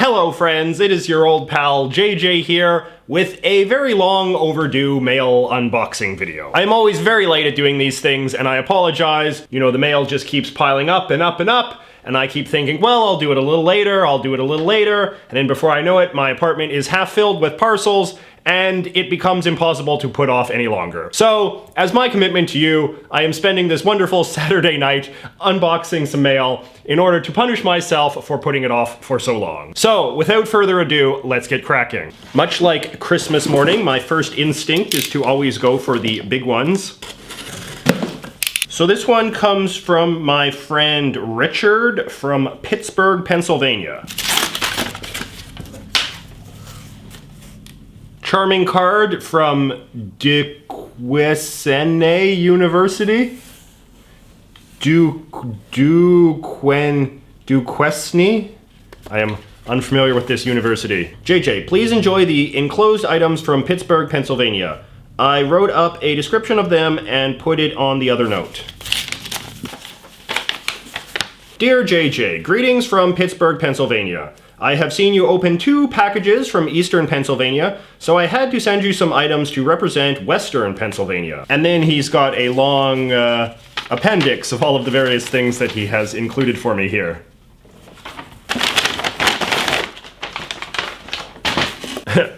Hello friends, it is your old pal JJ here with a very long overdue mail unboxing video. I'm always very late at doing these things and I apologize. You know, the mail just keeps piling up and up and up, and I keep thinking, well, I'll do it a little later, and then before I know it, my apartment is half filled with parcels and it becomes impossible to put off any longer. So, as my commitment to you, I am spending this wonderful Saturday night unboxing some mail in order to punish myself for putting it off for so long. So, without further ado, let's get cracking. Much like Christmas morning, my first instinct is to always go for the big ones. So this one comes from my friend Richard from Pittsburgh, Pennsylvania. Charming card from Duquesne University. Duquesne? I am unfamiliar with this university. JJ, please enjoy the enclosed items from Pittsburgh, Pennsylvania. I wrote up a description of them and put it on the other note. Dear JJ, greetings from Pittsburgh, Pennsylvania. I have seen you open 2 packages from Eastern Pennsylvania, so I had to send you some items to represent Western Pennsylvania. And then he's got a long appendix of all of the various things that he has included for me here.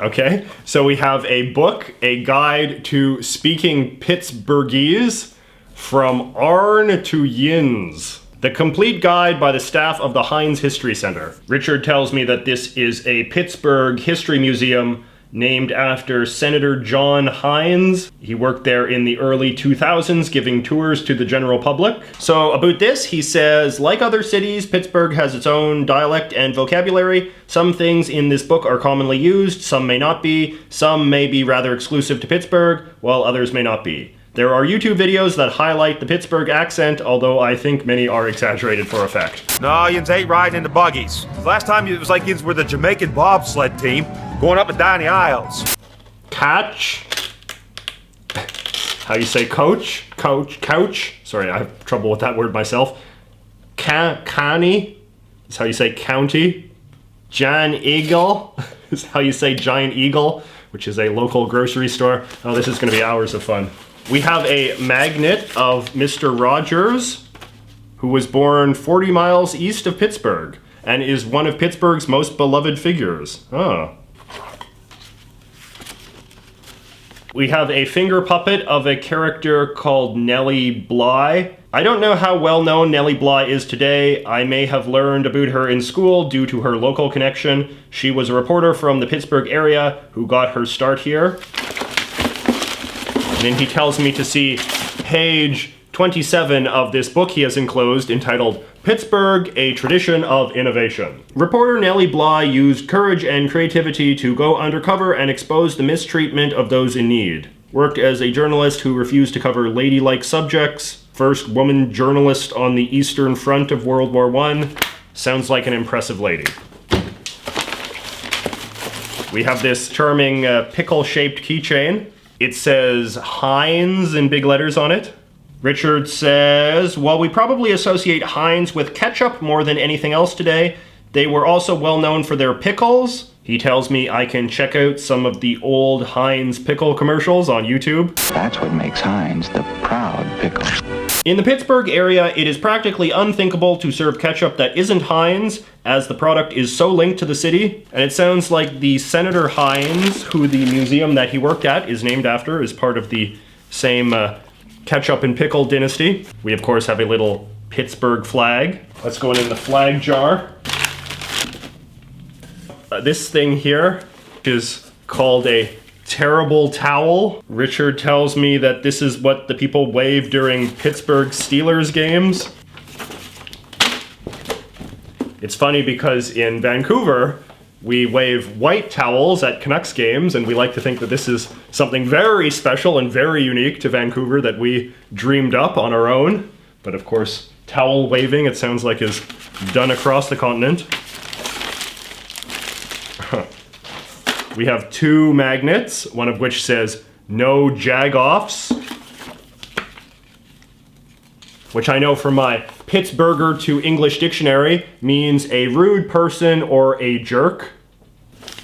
Okay, so we have a book, a guide to speaking Pittsburghese from Arn to Yins. The complete guide by the staff of the Heinz History Center. Richard tells me that this is a Pittsburgh history museum named after Senator John Heinz. He worked there in the early 2000s giving tours to the general public. So about this, he says, like other cities, Pittsburgh has its own dialect and vocabulary. Some things in this book are commonly used, some may not be. Some may be rather exclusive to Pittsburgh, while others may not be. There are YouTube videos that highlight the Pittsburgh accent, although I think many are exaggerated for effect. No, yins ain't riding in the buggies. Last time it was like yins were the Jamaican bobsled team, going up and down the aisles. Catch. How you say coach? Couch? Sorry, I have trouble with that word myself. Connie is how you say county. Giant Eagle is how you say giant eagle, which is a local grocery store. Oh, this is gonna be hours of fun. We have a magnet of Mr. Rogers, who was born 40 miles east of Pittsburgh and is one of Pittsburgh's most beloved figures. Oh. We have a finger puppet of a character called Nellie Bly. I don't know how well known Nellie Bly is today. I may have learned about her in school due to her local connection. She was a reporter from the Pittsburgh area who got her start here. And then he tells me to see page 27 of this book he has enclosed entitled Pittsburgh, A Tradition of Innovation. Reporter Nellie Bly used courage and creativity to go undercover and expose the mistreatment of those in need. Worked as a journalist who refused to cover ladylike subjects. First woman journalist on the Eastern Front of World War I. Sounds like an impressive lady. We have this charming pickle-shaped keychain. It says Heinz in big letters on it. Richard says, while we probably associate Heinz with ketchup more than anything else today, they were also well known for their pickles. He tells me I can check out some of the old Heinz pickle commercials on YouTube. That's what makes Heinz the proud pickle. In the Pittsburgh area, it is practically unthinkable to serve ketchup that isn't Heinz, as the product is so linked to the city. And it sounds like the Senator Heinz, who the museum that he worked at is named after, is part of the same ketchup and pickle dynasty. We, of course, have a little Pittsburgh flag. Let's go in the flag jar. This thing here is called a terrible towel. Richard tells me that this is what the people wave during Pittsburgh Steelers games. It's funny because in Vancouver, we wave white towels at Canucks games, and we like to think that this is something very special and very unique to Vancouver that we dreamed up on our own. But of course, towel waving, it sounds like, is done across the continent. We have 2 magnets, one of which says, no jag-offs. Which I know from my Pittsburgher to English dictionary means a rude person or a jerk.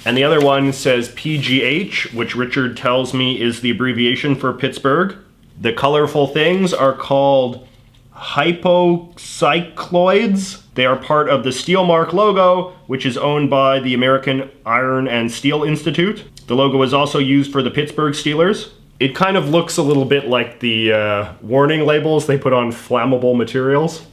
And the other one says PGH, which Richard tells me is the abbreviation for Pittsburgh. The colorful things are called hypocycloids. They are part of the Steelmark logo, which is owned by the American Iron and Steel Institute. The logo is also used for the Pittsburgh Steelers. It kind of looks a little bit like the warning labels they put on flammable materials.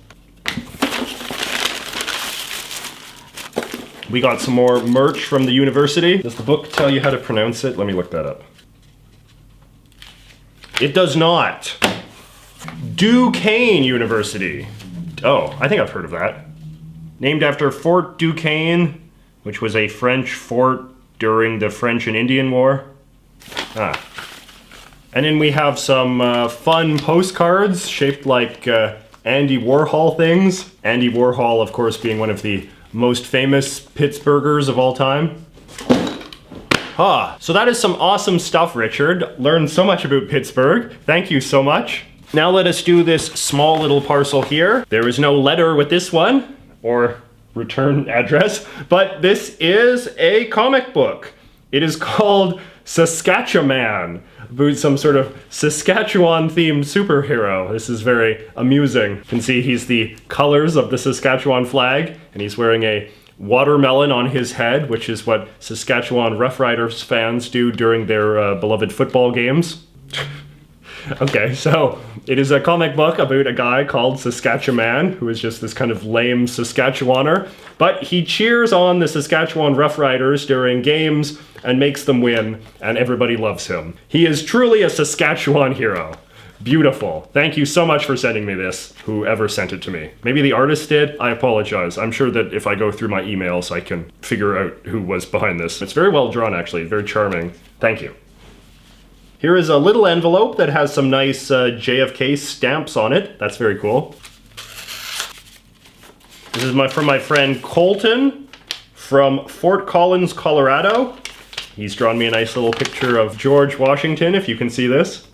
We got some more merch from the university. Does the book tell you how to pronounce it? Let me look that up. It does not. Duquesne University. Oh, I think I've heard of that. Named after Fort Duquesne, which was a French fort during the French and Indian War. Ah. And then we have some fun postcards shaped like Andy Warhol things. Andy Warhol, of course, being one of the most famous Pittsburghers of all time. So that is some awesome stuff, Richard. Learned so much about Pittsburgh. Thank you so much. Now let us do this small little parcel here. There is no letter with this one, or return address, but this is a comic book. It is called Saskatchewan, about some sort of Saskatchewan-themed superhero. This is very amusing. You can see he's the colors of the Saskatchewan flag, and he's wearing a watermelon on his head, which is what Saskatchewan Roughriders fans do during their beloved football games. Okay, so it is a comic book about a guy called Saskatchewan, who is just this kind of lame Saskatchewaner, but he cheers on the Saskatchewan Roughriders during games and makes them win, and everybody loves him. He is truly a Saskatchewan hero. Beautiful. Thank you so much for sending me this, whoever sent it to me. Maybe the artist did? I apologize. I'm sure that if I go through my emails, I can figure out who was behind this. It's very well drawn, actually. Very charming. Thank you. Here is a little envelope that has some nice JFK stamps on it. That's very cool. This is from my friend Colton from Fort Collins, Colorado. He's drawn me a nice little picture of George Washington, if you can see this.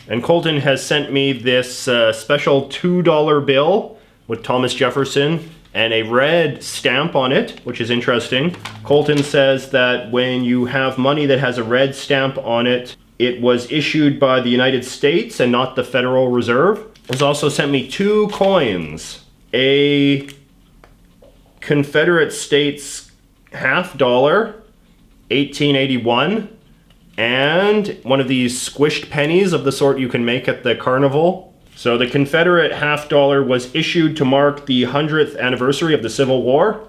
And Colton has sent me this special $2 bill with Thomas Jefferson and a red stamp on it, which is interesting. Colton says that when you have money that has a red stamp on it, it was issued by the United States and not the Federal Reserve. He's also sent me 2 coins. A Confederate States $50, 1881, and one of these squished pennies of the sort you can make at the carnival. So the Confederate $50 was issued to mark the 100th anniversary of the Civil War,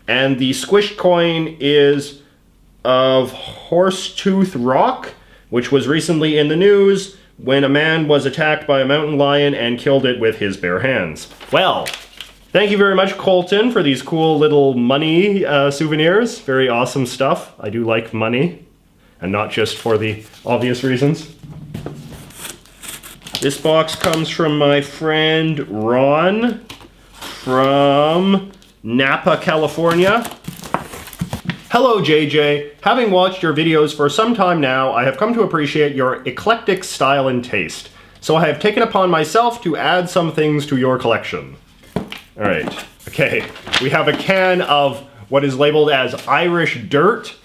and the squished coin is of Horsetooth Rock, which was recently in the news when a man was attacked by a mountain lion and killed it with his bare hands. Well, thank you very much, Colton, for these cool little money souvenirs. Very awesome stuff. I do like money, and not just for the obvious reasons. This box comes from my friend Ron from Napa, California. Hello, JJ. Having watched your videos for some time now, I have come to appreciate your eclectic style and taste. So I have taken upon myself to add some things to your collection. All right. Okay. We have a can of what is labeled as Irish Dirt.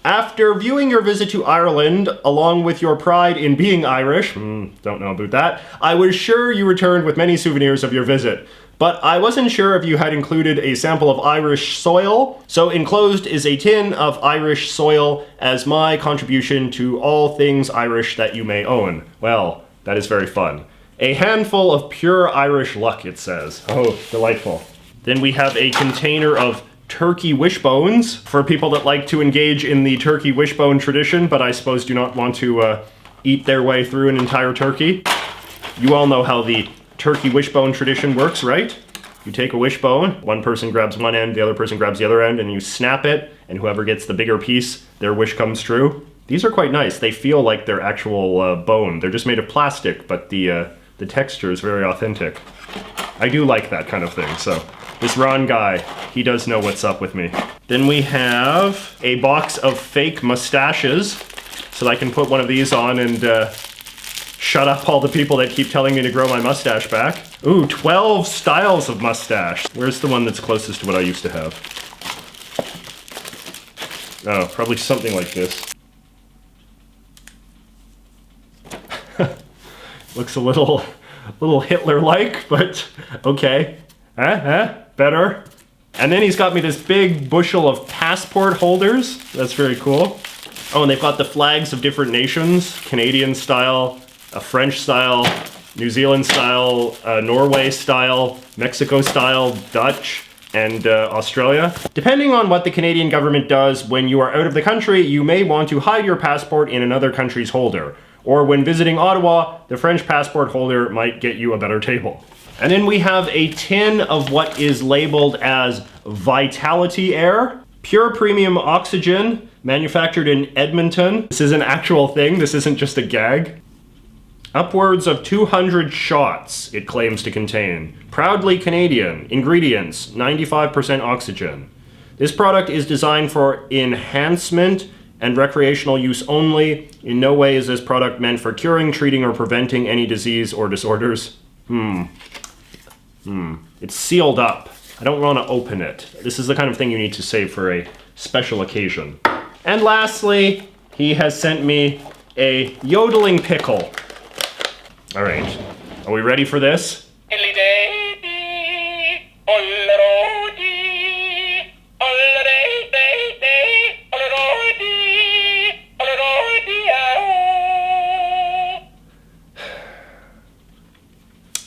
After viewing your visit to Ireland, along with your pride in being Irish, don't know about that, I was sure you returned with many souvenirs of your visit. But I wasn't sure if you had included a sample of Irish soil, so enclosed is a tin of Irish soil as my contribution to all things Irish that you may own. Well, that is very fun. A handful of pure Irish luck, it says. Oh, delightful. Then we have a container of turkey wishbones for people that like to engage in the turkey wishbone tradition, but I suppose do not want to eat their way through an entire turkey. You all know how the turkey wishbone tradition works, right? You take a wishbone, one person grabs one end, the other person grabs the other end, and you snap it, and whoever gets the bigger piece, their wish comes true. These are quite nice. They feel like they're actual bone. They're just made of plastic, but the texture is very authentic. I do like that kind of thing, so this Ron guy, he does know what's up with me. Then we have a box of fake mustaches, so I can put one of these on and shut up all the people that keep telling me to grow my mustache back. Ooh, 12 styles of mustache. Where's the one that's closest to what I used to have? Oh, probably something like this. Looks a little Hitler-like, but okay. Better. And then he's got me this big bushel of passport holders. That's very cool. Oh, and they've got the flags of different nations. Canadian style, a French style, New Zealand style, Norway style, Mexico style, Dutch, and Australia. Depending on what the Canadian government does when you are out of the country, you may want to hide your passport in another country's holder. Or when visiting Ottawa, the French passport holder might get you a better table. And then we have a tin of what is labeled as Vitality Air. Pure premium oxygen, manufactured in Edmonton. This is an actual thing, this isn't just a gag. Upwards of 200 shots it claims to contain. Proudly Canadian. Ingredients, 95% oxygen. This product is designed for enhancement and recreational use only. In no way is this product meant for curing, treating, or preventing any disease or disorders. It's sealed up. I don't want to open it. This is the kind of thing you need to save for a special occasion. And lastly, he has sent me a yodeling pickle. All right, are we ready for this?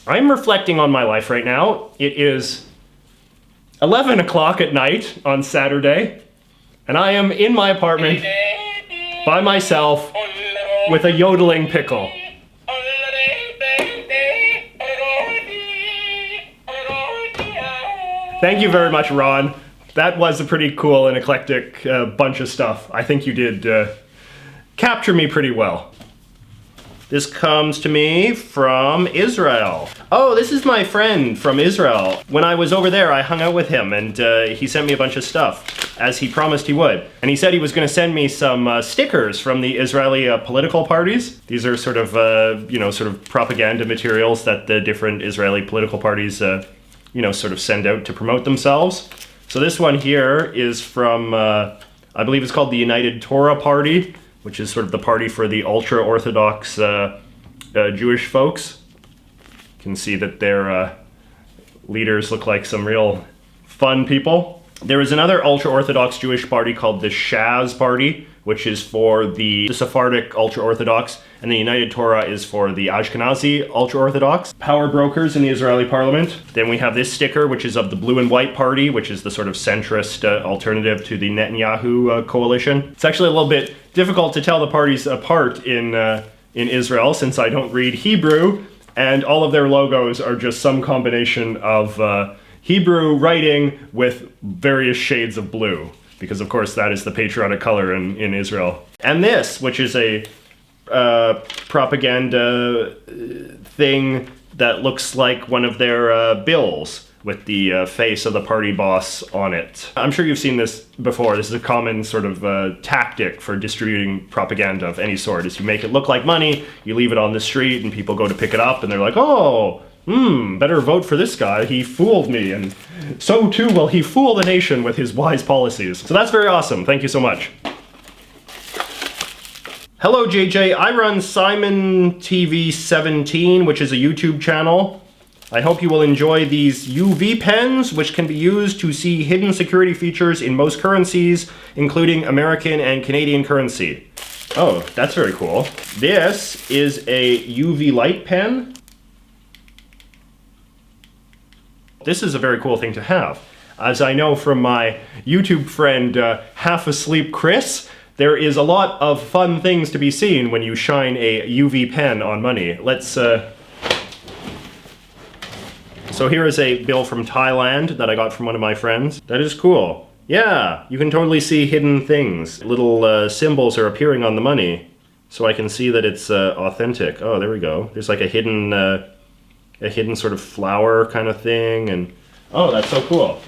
I'm reflecting on my life right now. It is 11 o'clock at night on Saturday, and I am in my apartment by myself with a yodeling pickle. Thank you very much, Ron. That was a pretty cool and eclectic bunch of stuff. I think you did capture me pretty well. This comes to me from Israel. Oh, this is my friend from Israel. When I was over there, I hung out with him, and he sent me a bunch of stuff, as he promised he would. And he said he was going to send me some stickers from the Israeli political parties. These are sort of, sort of propaganda materials that the different Israeli political parties, sort of send out to promote themselves. So this one here is from, I believe it's called the United Torah Party, which is sort of the party for the ultra-Orthodox Jewish folks. You can see that their leaders look like some real fun people. There is another ultra-Orthodox Jewish party called the Shaz Party, which is for the Sephardic ultra-Orthodox, and the United Torah is for the Ashkenazi ultra-Orthodox. Power brokers in the Israeli parliament. Then we have this sticker, which is of the Blue and White Party, which is the sort of centrist alternative to the Netanyahu coalition. It's actually a little bit difficult to tell the parties apart in Israel, since I don't read Hebrew, and all of their logos are just some combination of Hebrew writing with various shades of blue, because of course that is the patriotic color in Israel. And this, which is a propaganda thing that looks like one of their bills with the face of the party boss on it. I'm sure you've seen this before. This is a common sort of tactic for distributing propaganda of any sort, is you make it look like money, you leave it on the street, and people go to pick it up, and they're like, oh, better vote for this guy, he fooled me, and so too will he fool the nation with his wise policies. So that's very awesome, thank you so much. Hello JJ, I run Simon TV 17, which is a YouTube channel. I hope you will enjoy these UV pens, which can be used to see hidden security features in most currencies, including American and Canadian currency. Oh, that's very cool. This is a UV light pen. This is a very cool thing to have. As I know from my YouTube friend, Half Asleep Chris, there is a lot of fun things to be seen when you shine a UV pen on money. Let's, So here is a bill from Thailand that I got from one of my friends. That is cool. Yeah, you can totally see hidden things. Little symbols are appearing on the money, so I can see that it's authentic. Oh, there we go. There's like a hidden sort of flower kind of thing, and oh, that's so cool.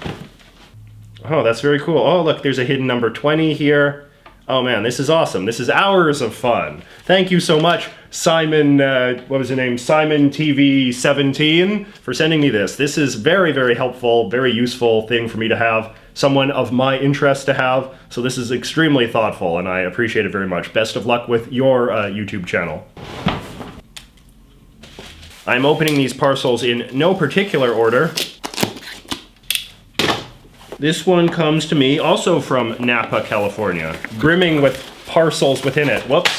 Oh, that's very cool. Oh, look, there's a hidden number 20 here. Oh man, this is awesome. This is hours of fun. Thank you so much Simon, what was his name? Simon TV17 for sending me this. This is very, very helpful, very useful thing for me to have, someone of my interest to have. So this is extremely thoughtful and I appreciate it very much. Best of luck with your YouTube channel. I'm opening these parcels in no particular order. This one comes to me also from Napa, California, brimming with parcels within it. Whoops.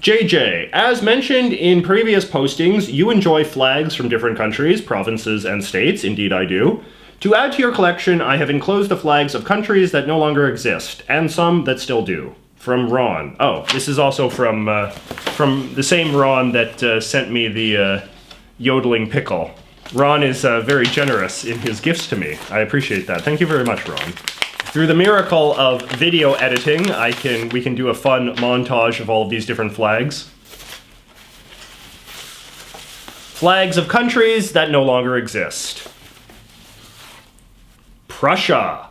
JJ, as mentioned in previous postings, you enjoy flags from different countries, provinces, and states. Indeed I do. To add to your collection, I have enclosed the flags of countries that no longer exist, and some that still do. From Ron. Oh, this is also from the same Ron that sent me the yodeling pickle. Ron is very generous in his gifts to me. I appreciate that. Thank you very much, Ron. Through the miracle of video editing, we can do a fun montage of all of these different flags. Flags of countries that no longer exist. Prussia,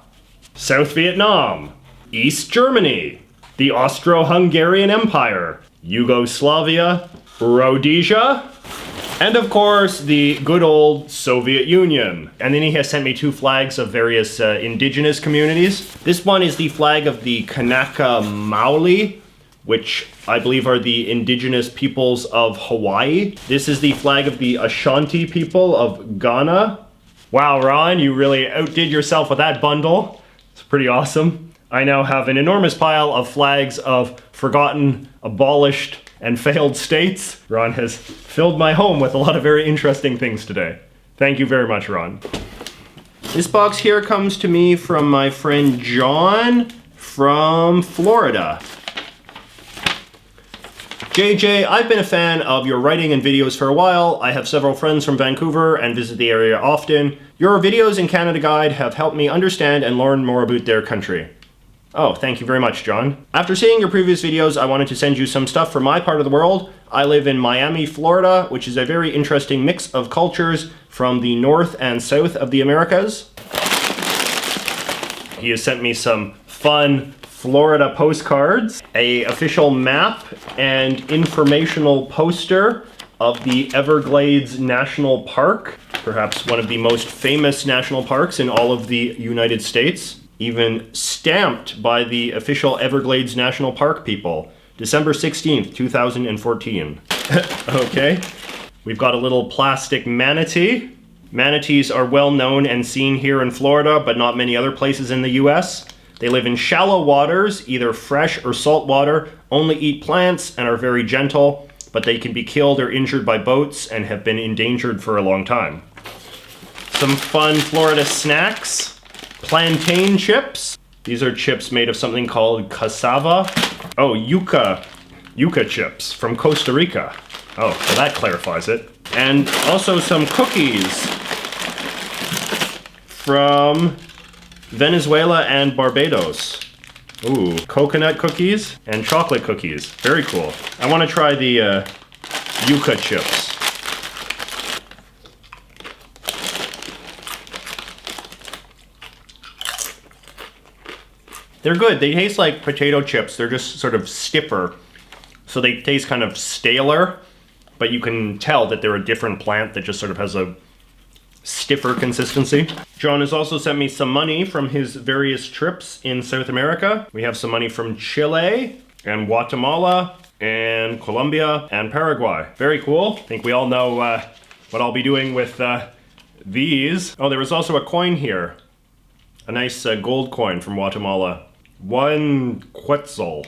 South Vietnam, East Germany, the Austro-Hungarian Empire, Yugoslavia, Rhodesia, and of course, the good old Soviet Union. And then he has sent me 2 flags of various indigenous communities. This one is the flag of the Kanaka Maoli, which I believe are the indigenous peoples of Hawaii. This is the flag of the Ashanti people of Ghana. Wow, Ron, you really outdid yourself with that bundle. It's pretty awesome. I now have an enormous pile of flags of forgotten, abolished, and failed states. Ron has filled my home with a lot of very interesting things today. Thank you very much, Ron. This box here comes to me from my friend John from Florida. JJ, I've been a fan of your writing and videos for a while. I have several friends from Vancouver and visit the area often. Your videos in Canada Guide have helped me understand and learn more about their country. Oh, thank you very much, John. After seeing your previous videos, I wanted to send you some stuff from my part of the world. I live in Miami, Florida, which is a very interesting mix of cultures from the north and south of the Americas. He has sent me some fun Florida postcards, an official map, and informational poster of the Everglades National Park, perhaps one of the most famous national parks in all of the United States. Even stamped by the official Everglades National Park people. December 16th, 2014. Okay. We've got a little plastic manatee. Manatees are well known and seen here in Florida, but not many other places in the US. They live in shallow waters, either fresh or salt water, only eat plants, and are very gentle, but they can be killed or injured by boats and have been endangered for a long time. Some fun Florida snacks. Plantain Chips. These are chips made of something called cassava. Oh, yuca chips from Costa Rica. Oh, well that clarifies it. And also some cookies from Venezuela and Barbados. Ooh, coconut cookies and chocolate cookies. Very cool. I want to try the yuca chips. They're good. They taste like potato chips. They're just sort of stiffer. So they taste kind of staler, but you can tell that they're a different plant that just sort of has a stiffer consistency. John has also sent me some money from his various trips in South America. We have some money from Chile and Guatemala and Colombia and Paraguay. Very cool. I think we all know what I'll be doing with these. Oh, there was also a coin here. A nice gold coin from Guatemala. 1 quetzal.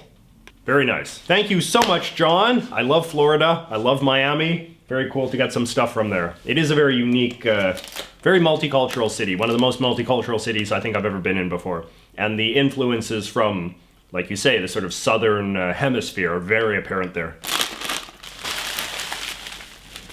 Very nice. Thank you so much, John. I love Florida. I love Miami. Very cool to get some stuff from there. It is a very unique, very multicultural city. One of the most multicultural cities I think I've ever been in before. And the influences from, like you say, the sort of southern hemisphere are very apparent there.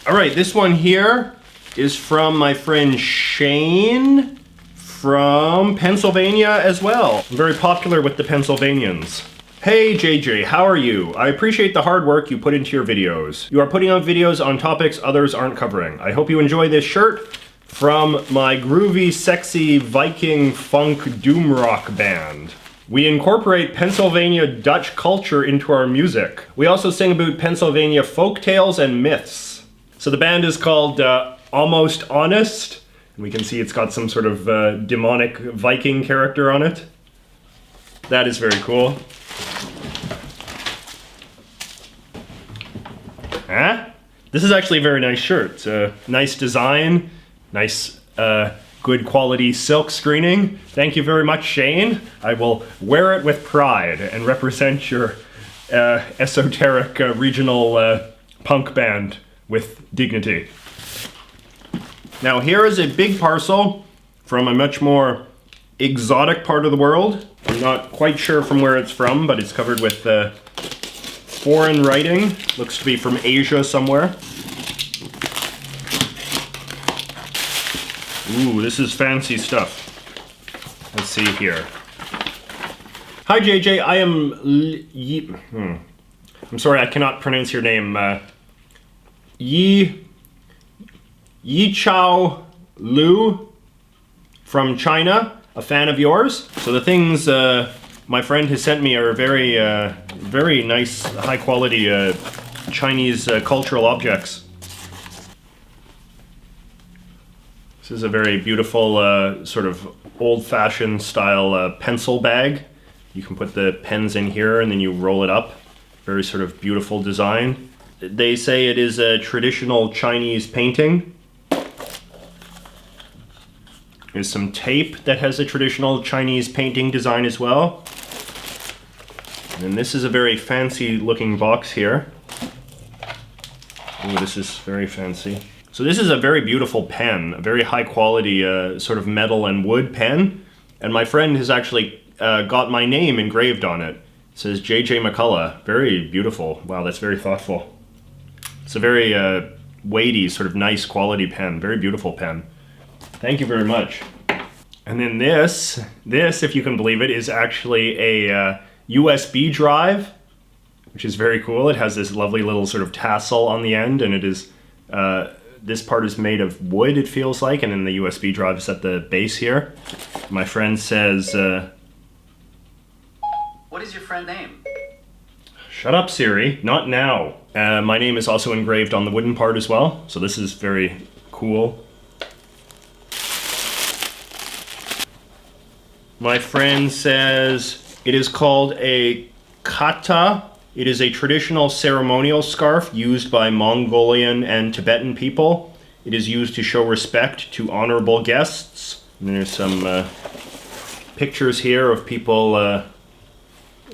All right, this one here is from my friend Shane from Pennsylvania as well. I'm very popular with the Pennsylvanians. Hey JJ, how are you? I appreciate the hard work you put into your videos. You are putting out videos on topics others aren't covering. I hope you enjoy this shirt from my groovy, sexy Viking funk doom rock band. We incorporate Pennsylvania Dutch culture into our music. We also sing about Pennsylvania folk tales and myths. So the band is called Almost Honest. And we can see it's got some sort of demonic Viking character on it. That is very cool. This is actually a very nice shirt. It's a nice design, nice, good quality silk screening. Thank you very much, Shane. I will wear it with pride and represent your esoteric regional punk band with dignity. Now here is a big parcel from a much more exotic part of the world. I'm not quite sure from where it's from, but it's covered with foreign writing. Looks to be from Asia somewhere. Ooh, this is fancy stuff. Let's see here. Hi JJ, I am I'm sorry, I cannot pronounce your name. Yi Chao Lu from China, a fan of yours. So the things my friend has sent me are very, very nice, high quality Chinese cultural objects. This is a very beautiful sort of old-fashioned style pencil bag. You can put the pens in here and then you roll it up. Very sort of beautiful design. They say it is a traditional Chinese painting. There's some tape that has a traditional Chinese painting design as well. And this is a very fancy looking box here. Ooh, this is very fancy. So this is a very beautiful pen, a very high quality sort of metal and wood pen. And my friend has actually got my name engraved on it. It says JJ McCullough. Very beautiful. Wow, that's very thoughtful. It's a very weighty, sort of nice quality pen. Very beautiful pen. Thank you very much. And then this, if you can believe it, is actually a USB drive, which is very cool. It has this lovely little sort of tassel on the end, and it is, this part is made of wood, it feels like, and then the USB drive is at the base here. My friend says, what is your friend name? Shut up, Siri. Not now. My name is also engraved on the wooden part as well, so this is very cool. My friend says it is called a kata. It is a traditional ceremonial scarf used by Mongolian and Tibetan people. It is used to show respect to honorable guests. And there's some pictures here of people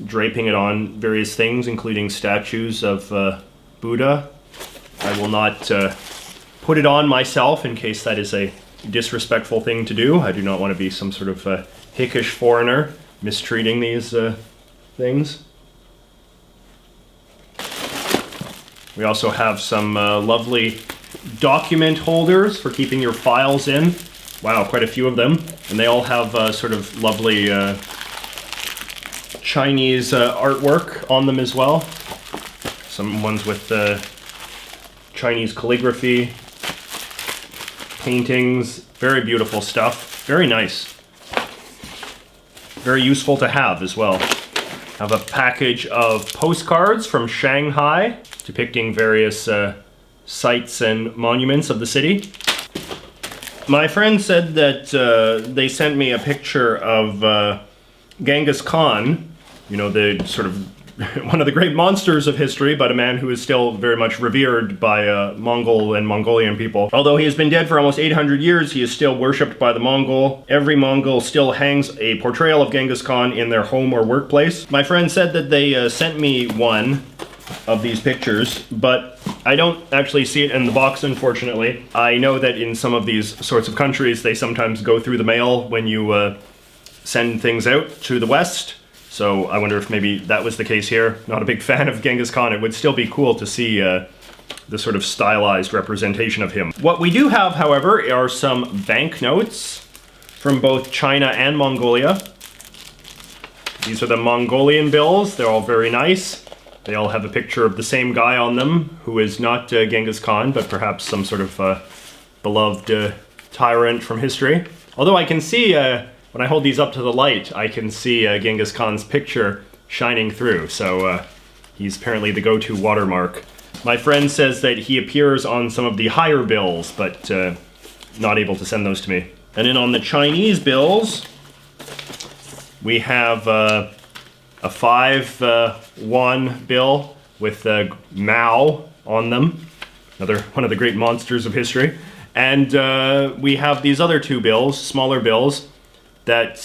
draping it on various things, including statues of Buddha. I will not put it on myself in case that is a disrespectful thing to do. I do not want to be some sort of hickish foreigner mistreating these things. We also have some lovely document holders for keeping your files in. Wow, quite a few of them. And they all have sort of lovely Chinese artwork on them as well. Some ones with Chinese calligraphy, paintings, very beautiful stuff. Very nice. Very useful to have as well. I have a package of postcards from Shanghai depicting various sites and monuments of the city. My friend said that they sent me a picture of Genghis Khan, you know, the sort of one of the great monsters of history, but a man who is still very much revered by Mongol and Mongolian people. Although he has been dead for almost 800 years, he is still worshipped by the Mongol. Every Mongol still hangs a portrayal of Genghis Khan in their home or workplace. My friend said that they sent me one of these pictures, but I don't actually see it in the box, unfortunately. I know that in some of these sorts of countries, they sometimes go through the mail when you send things out to the West. So I wonder if maybe that was the case here. Not a big fan of Genghis Khan. It would still be cool to see the sort of stylized representation of him. What we do have, however, are some banknotes from both China and Mongolia. These are the Mongolian Bills. They're all very nice. They all have a picture of the same guy on them, who is not Genghis Khan, but perhaps some sort of beloved tyrant from history. Although I can see when I hold these up to the light, I can see Genghis Khan's picture shining through, so he's apparently the go-to watermark. My friend says that he appears on some of the higher bills, but not able to send those to me. And then on the Chinese bills, we have a 5 bill with Mao on them, another one of the great monsters of history. And we have these other 2 bills, smaller bills, that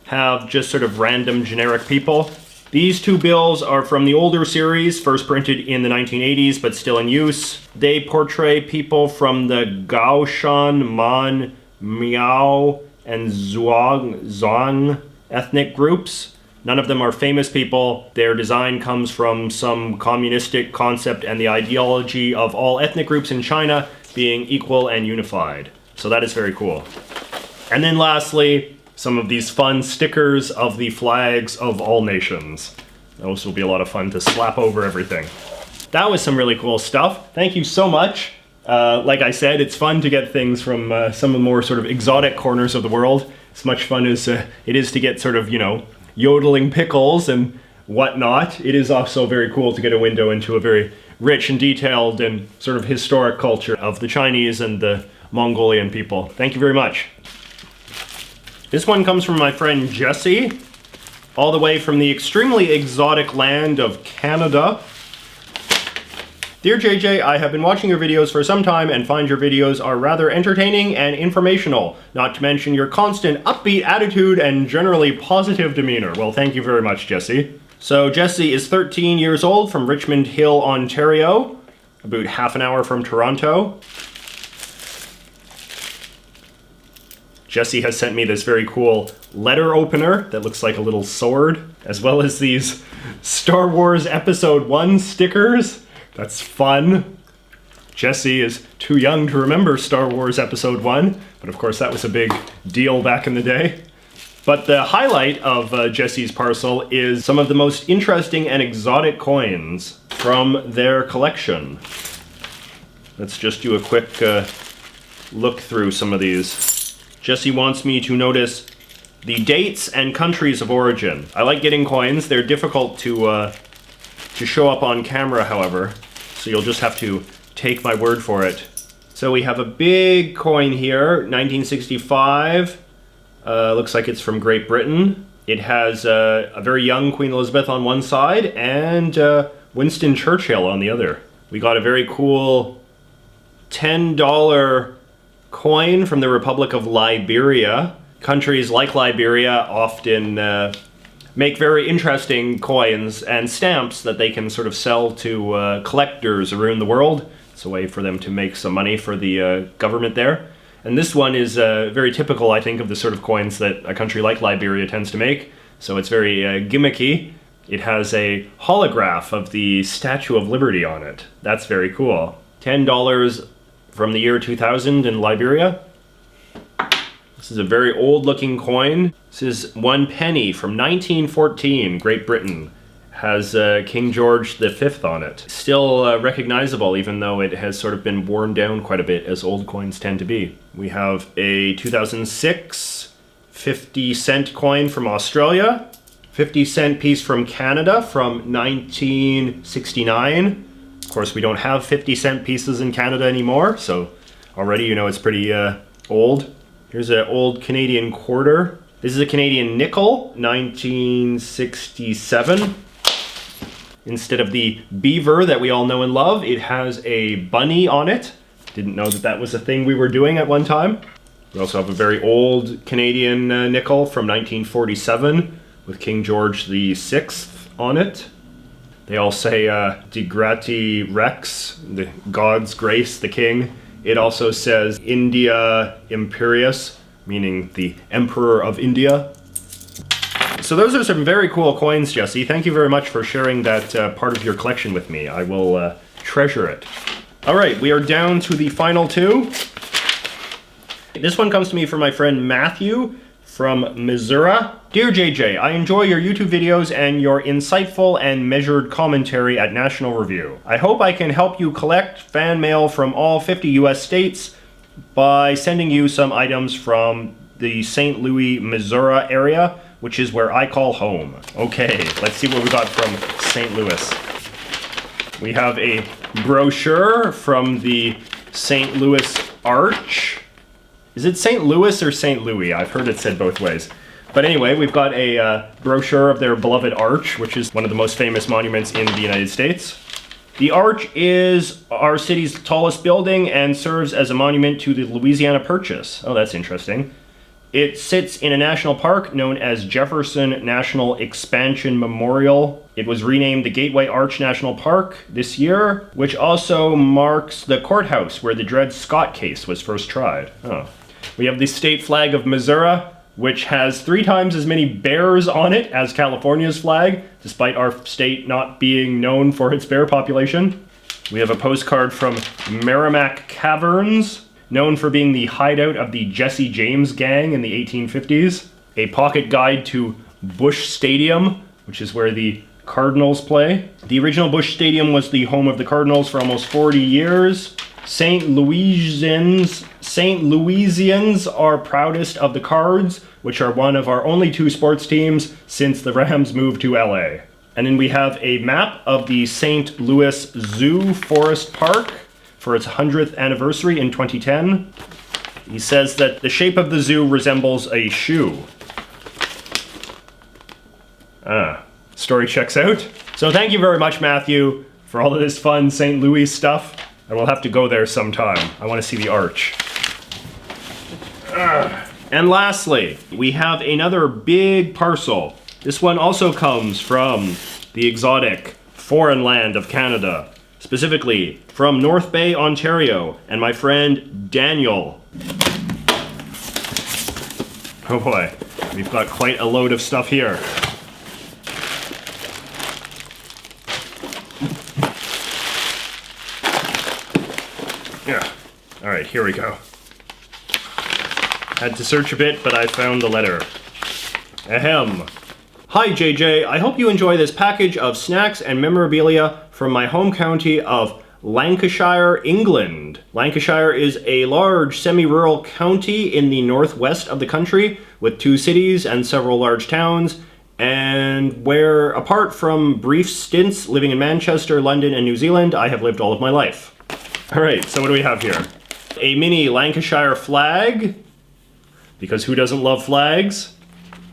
have just sort of random generic people. These 2 bills are from the older series, first printed in the 1980s, but still in use. They portray people from the Gaoshan, Man, Miao, and Zhuang ethnic groups. None of them are famous people. Their design comes from some communistic concept and the ideology of all ethnic groups in China being equal and unified. So that is very cool. And then lastly, some of these fun stickers of the flags of all nations. Those will be a lot of fun to slap over everything. That was some really cool stuff. Thank you so much. Like I said, it's fun to get things from some of the more sort of exotic corners of the world. As much fun as it is to get sort of, you know, yodeling pickles and whatnot, it is also very cool to get a window into a very rich and detailed and sort of historic culture of the Chinese and the Mongolian people. Thank you very much. This one comes from my friend Jesse, all the way from the extremely exotic land of Canada. Dear JJ, I have been watching your videos for some time and find your videos are rather entertaining and informational, not to mention your constant upbeat attitude and generally positive demeanor. Well, thank you very much, Jesse. So Jesse is 13 years old from Richmond Hill, Ontario, about half an hour from Toronto. Jesse has sent me this very cool letter opener that looks like a little sword, as well as these Star Wars Episode 1 stickers. That's fun. Jesse is too young to remember Star Wars Episode 1, but of course that was a big deal back in the day. But the highlight of Jesse's parcel is some of the most interesting and exotic coins from their collection. Let's just do a quick look through some of these. Jesse wants me to notice the dates and countries of origin. I like getting coins. They're difficult to show up on camera, however, so you'll just have to take my word for it. So we have a big coin here, 1965. Looks like it's from Great Britain. It has a very young Queen Elizabeth on one side and Winston Churchill on the other. We got a very cool $10 coin from the Republic of Liberia. Countries like Liberia often make very interesting coins and stamps that they can sort of sell to collectors around the world. It's a way for them to make some money for the government there. And this one is very typical, I think, of the sort of coins that a country like Liberia tends to make. So it's very gimmicky. It has a holograph of the Statue of Liberty on it. That's very cool. $10 from the year 2000 in Liberia. This is a very old looking coin. This is 1 penny from 1914, Great Britain. Has King George V on it. Still recognizable, even though it has sort of been worn down quite a bit, as old coins tend to be. We have a 2006 50-cent coin from Australia. 50-cent piece from Canada from 1969. Of course, we don't have 50-cent pieces in Canada anymore, so already you know it's pretty old. Here's an old Canadian quarter. This is a Canadian nickel, 1967. Instead of the beaver that we all know and love, it has a bunny on it. Didn't know that that was a thing we were doing at one time. We also have a very old Canadian nickel from 1947 with King George VI on it. They all say De Grati Rex, the God's grace, the king. It also says India Imperius, meaning the Emperor of India. So those are some very cool coins, Jesse. Thank you very much for sharing that part of your collection with me. I will treasure it. All right, we are down to the final two. This one comes to me from my friend Matthew from Missouri. Dear JJ, I enjoy your YouTube videos and your insightful and measured commentary at National Review. I hope I can help you collect fan mail from all 50 US states by sending you some items from the St. Louis, Missouri area, which is where I call home. Okay, let's see what we got from St. Louis. We have a brochure from the St. Louis Arch. Is it St. Louis or St. Louis? I've heard it said both ways. But anyway, we've got a brochure of their beloved arch, which is one of the most famous monuments in the United States. The arch is our city's tallest building and serves as a monument to the Louisiana Purchase. Oh, that's interesting. It sits in a national park known as Jefferson National Expansion Memorial. It was renamed the Gateway Arch National Park this year, which also marks the courthouse where the Dred Scott case was first tried. Oh. We have the state flag of Missouri, which has 3 times as many bears on it as California's flag, despite our state not being known for its bear population. We have a postcard from Merrimack Caverns, known for being the hideout of the Jesse James gang in the 1850s. A pocket guide to Busch Stadium, which is where the Cardinals play. The original Busch Stadium was the home of the Cardinals for almost 40 years. St. Louisians are proudest of the Cards, which are one of our only 2 sports teams since the Rams moved to LA. And then we have a map of the St. Louis Zoo Forest Park for its 100th anniversary in 2010. He says that the shape of the zoo resembles a shoe. Story checks out. So thank you very much, Matthew, for all of this fun St. Louis stuff. I will have to go there sometime. I want to see the arch. And lastly, we have another big parcel. This one also comes from the exotic foreign land of Canada, specifically from North Bay, Ontario, and my friend Daniel. Oh boy, we've got quite a load of stuff here. Yeah, all right, here we go. Had to search a bit, but I found the letter. Ahem. Hi JJ, I hope you enjoy this package of snacks and memorabilia from my home county of Lancashire, England. Lancashire is a large semi-rural county in the northwest of the country with 2 cities and several large towns, and where, apart from brief stints living in Manchester, London, and New Zealand, I have lived all of my life. Alright, so what do we have here? A mini Lancashire flag, because who doesn't love flags?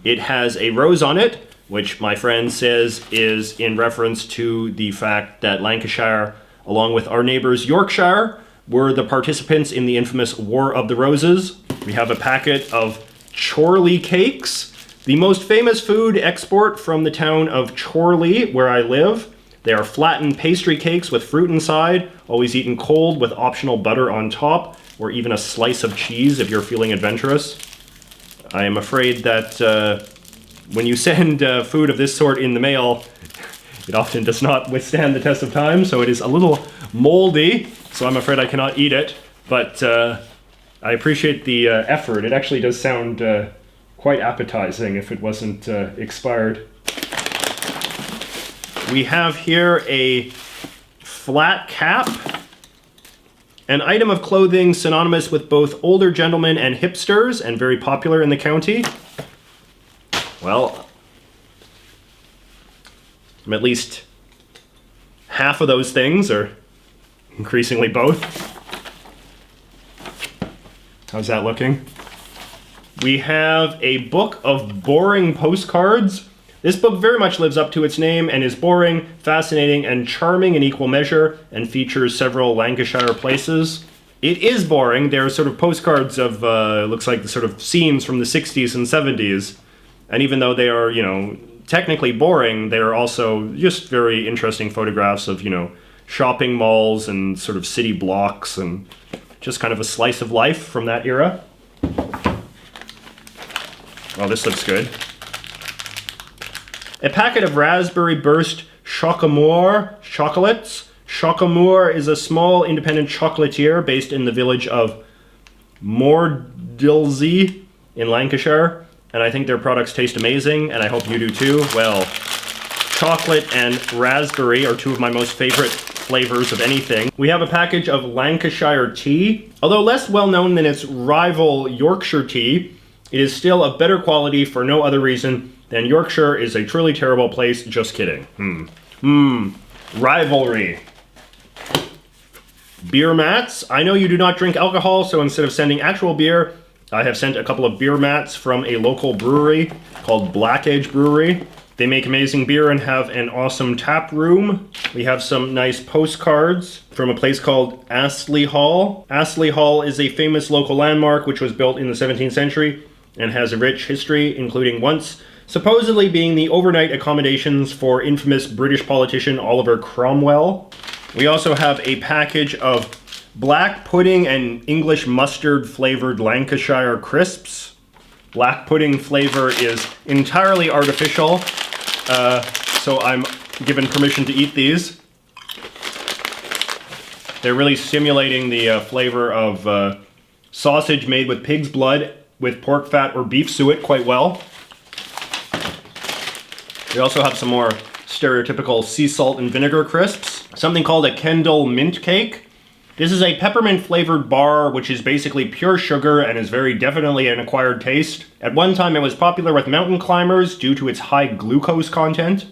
It has a rose on it, which my friend says is in reference to the fact that Lancashire, along with our neighbors Yorkshire, were the participants in the infamous War of the Roses. We have a packet of Chorley Cakes, the most famous food export from the town of Chorley, where I live. They are flattened pastry cakes with fruit inside, always eaten cold with optional butter on top, or even a slice of cheese if you're feeling adventurous. I am afraid that when you send food of this sort in the mail, it often does not withstand the test of time, so it is a little moldy, so I'm afraid I cannot eat it, but I appreciate the effort. It actually does sound quite appetizing if it wasn't expired. We have here a flat cap, an item of clothing synonymous with both older gentlemen and hipsters and very popular in the county. Well, I'm at least half of those things, or increasingly both. How's that looking? We have a book of boring postcards. This book very much lives up to its name and is boring, fascinating, and charming in equal measure, and features several Lancashire places. It is boring. They're sort of postcards of, looks like the sort of scenes from the 60s and 70s. And even though they are, you know, technically boring, they are also just very interesting photographs of, you know, shopping malls and sort of city blocks and just kind of a slice of life from that era. Well, this looks good. A packet of Raspberry Burst Chocamour chocolates. Chocamour is a small independent chocolatier based in the village of Mordilsey in Lancashire, and I think their products taste amazing, and I hope you do too. Well, chocolate and raspberry are 2 of my most favorite flavors of anything. We have a package of Lancashire Tea. Although less well known than its rival Yorkshire Tea, it is still of better quality for no other reason than Yorkshire is a truly terrible place. Just kidding. Rivalry. Beer mats. I know you do not drink alcohol, so instead of sending actual beer, I have sent a couple of beer mats from a local brewery called Black Edge Brewery. They make amazing beer and have an awesome tap room. We have some nice postcards from a place called Astley Hall. Astley Hall is a famous local landmark which was built in the 17th century and has a rich history, including once supposedly being the overnight accommodations for infamous British politician Oliver Cromwell. We also have a package of black pudding and English mustard flavored Lancashire crisps. Black pudding flavor is entirely artificial, so I'm given permission to eat these. They're really simulating the flavor of sausage made with pig's blood with pork fat or beef suet quite well. We also have some more stereotypical sea salt and vinegar crisps. Something called a Kendal mint cake. This is a peppermint flavored bar which is basically pure sugar and is very definitely an acquired taste. At one time it was popular with mountain climbers due to its high glucose content.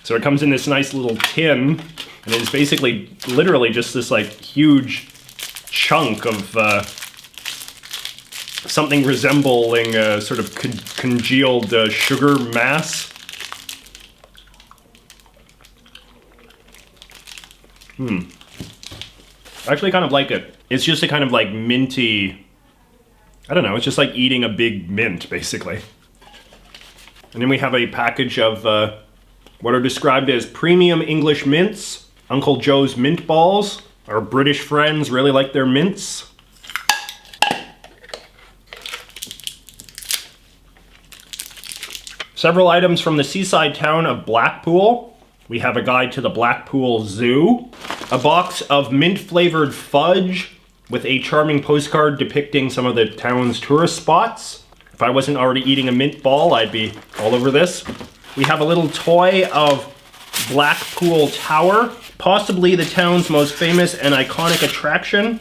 So it comes in this nice little tin and it's basically literally just this like huge chunk of something resembling a sort of congealed sugar mass. I actually kind of like it. It's just a kind of like minty, I don't know, it's just like eating a big mint, basically. And then we have a package of what are described as premium English mints. Uncle Joe's mint balls. Our British friends really like their mints. Several items from the seaside town of Blackpool. We have a guide to the Blackpool Zoo. A box of mint-flavored fudge with a charming postcard depicting some of the town's tourist spots. If I wasn't already eating a mint ball, I'd be all over this. We have a little toy of Blackpool Tower, possibly the town's most famous and iconic attraction.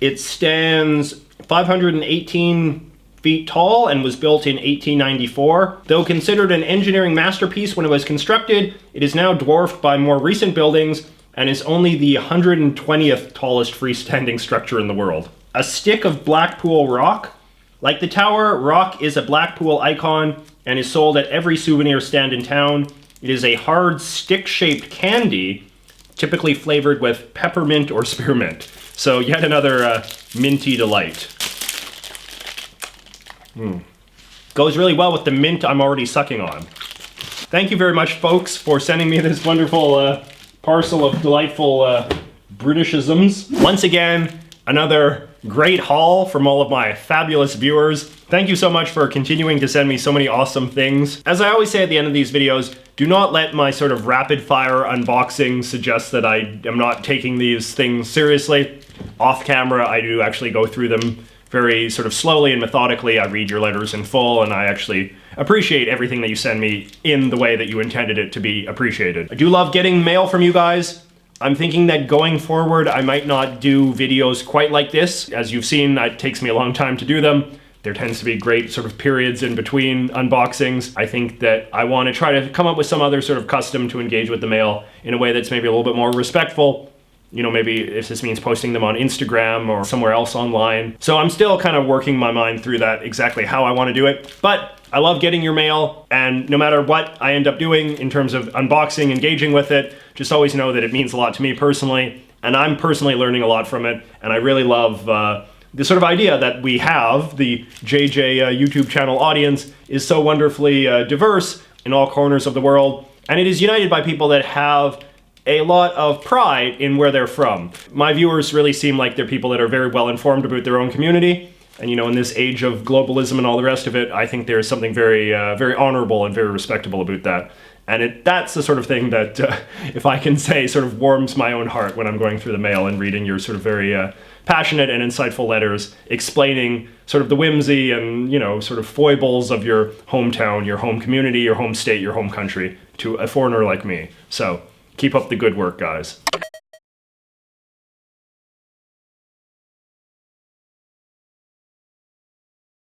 It stands 518 feet tall and was built in 1894. Though considered an engineering masterpiece when it was constructed, it is now dwarfed by more recent buildings and is only the 120th tallest freestanding structure in the world. A stick of Blackpool rock. Like the tower, rock is a Blackpool icon and is sold at every souvenir stand in town. It is a hard stick-shaped candy, typically flavored with peppermint or spearmint. So yet another minty delight. Goes really well with the mint I'm already sucking on. Thank you very much, folks, for sending me this wonderful parcel of delightful Britishisms. Once again, another great haul from all of my fabulous viewers. Thank you so much for continuing to send me so many awesome things. As I always say at the end of these videos, do not let my sort of rapid-fire unboxing suggest that I am not taking these things seriously. Off camera, I do actually go through them very sort of slowly and methodically. I read your letters in full, and I actually appreciate everything that you send me in the way that you intended it to be appreciated. I do love getting mail from you guys. I'm thinking that going forward, I might not do videos quite like this. As you've seen, it takes me a long time to do them. There tends to be great sort of periods in between unboxings. I think that I want to try to come up with some other sort of custom to engage with the mail in a way that's maybe a little bit more respectful. You know, maybe if this means posting them on Instagram or somewhere else online. So I'm still kind of working my mind through that, exactly how I want to do it. But I love getting your mail, and no matter what I end up doing in terms of unboxing, engaging with it, just always know that it means a lot to me personally, and I'm personally learning a lot from it, and I really love the sort of idea that we have, the JJ YouTube channel audience is so wonderfully diverse in all corners of the world, and it is united by people that have a lot of pride in where they're from. My viewers really seem like they're people that are very well informed about their own community. And you know, in this age of globalism and all the rest of it, I think there's something very, very honorable and very respectable about that. And that's the sort of thing that, if I can say, sort of warms my own heart when I'm going through the mail and reading your sort of very passionate and insightful letters explaining sort of the whimsy and, you know, sort of foibles of your hometown, your home community, your home state, your home country to a foreigner like me. So keep up the good work, guys.